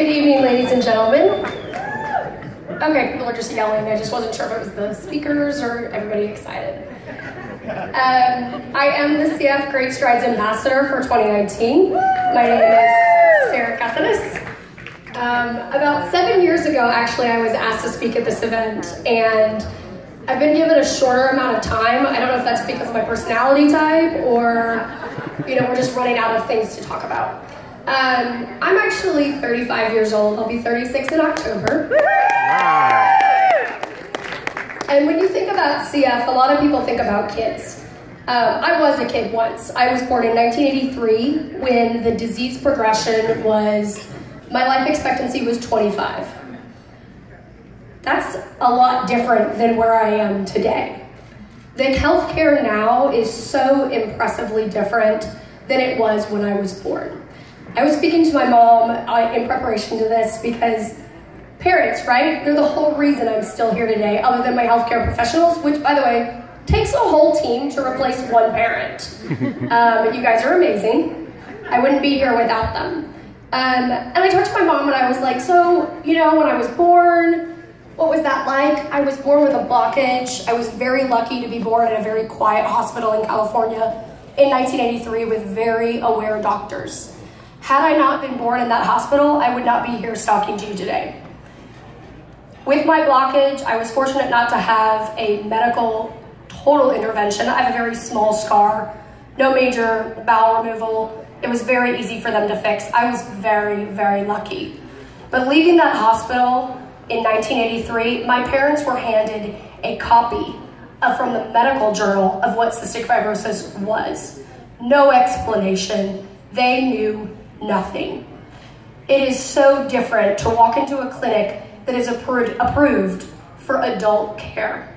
Good evening, ladies and gentlemen. Okay, people are just yelling. I just wasn't sure if it was the speakers or everybody excited. I am the CF Great Strides Ambassador for 2019. My name is Sarah Cassidy. About 7 years ago, actually, I was asked to speak at this event, and I've been given a shorter amount of time. I don't know if that's because of my personality type or, we're just running out of things to talk about. I'm actually 35 years old. I'll be 36 in October. And when you think about CF, a lot of people think about kids. I was a kid once. I was born in 1983 when the disease progression was, my life expectancy was 25. That's a lot different than where I am today. The healthcare now is so impressively different than it was when I was born. I was speaking to my mom in preparation to this because parents, right? They're the whole reason I'm still here today, other than my healthcare professionals, which, by the way, takes a whole team to replace one parent. You guys are amazing. I wouldn't be here without them. And I talked to my mom and I was like, so, when I was born, what was that like? I was born with a blockage. I was very lucky to be born in a very quiet hospital in California in 1983 with very aware doctors. Had I not been born in that hospital, I would not be here talking to you today. With my blockage, I was fortunate not to have a medical total intervention. I have a very small scar, no major bowel removal. It was very easy for them to fix. I was very, very lucky. But leaving that hospital in 1983, my parents were handed a copy from the medical journal of what cystic fibrosis was. No explanation. They knew nothing. It is so different to walk into a clinic that is approved for adult care.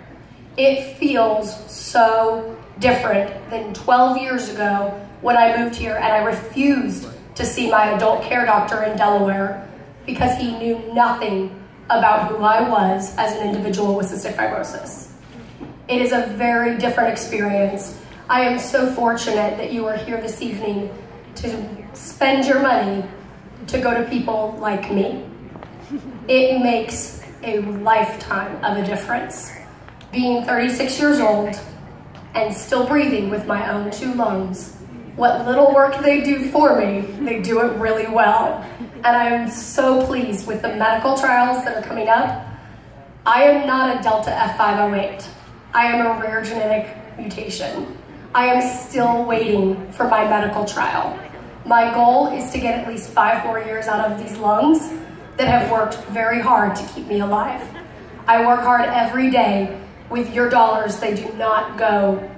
It feels so different than 12 years ago when I moved here and I refused to see my adult care doctor in Delaware because he knew nothing about who I was as an individual with cystic fibrosis. It is a very different experience. I am so fortunate that you are here this evening to spend your money to go to people like me. It makes a lifetime of a difference. Being 36 years old and still breathing with my own 2 lungs, what little work they do for me, they do it really well. And I am so pleased with the medical trials that are coming up. I am not a Delta F508. I am a rare genetic mutation. I am still waiting for my medical trial. My goal is to get at least 5 more years out of these lungs that have worked very hard to keep me alive. I work hard every day. With your dollars, they do not go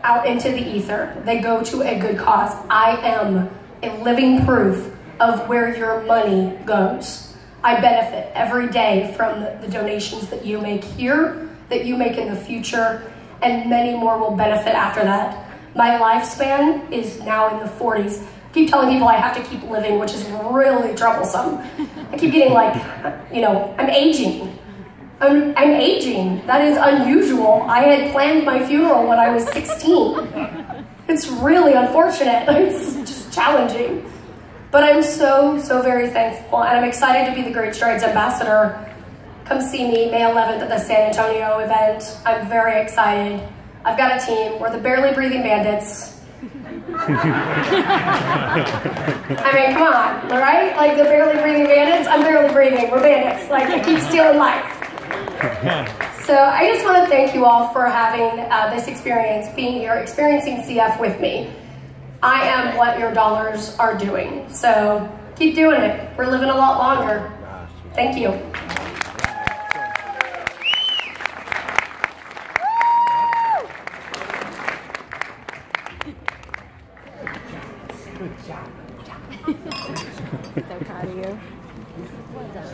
out into the ether. They go to a good cause. I am a living proof of where your money goes. I benefit every day from the donations that you make here, that you make in the future, and many more will benefit after that. My lifespan is now in the 40s. I keep telling people I have to keep living, which is really troublesome. I keep getting like, I'm aging. I'm aging. That is unusual. I had planned my funeral when I was 16. It's really unfortunate. It's just challenging. But I'm so, so very thankful, and I'm excited to be the Great Strides Ambassador. Come see me May 11th at the San Antonio event. I'm very excited. I've got a team. We're the Barely Breathing Bandits. I mean, come on, all right? Like the Barely Breathing Bandits, I'm barely breathing. We're bandits. Like, I keep stealing life. So I just want to thank you all for having this experience, being here, experiencing CF with me. I am what your dollars are doing. So keep doing it. We're living a lot longer. Thank you. Good job. So proud of you. Well done.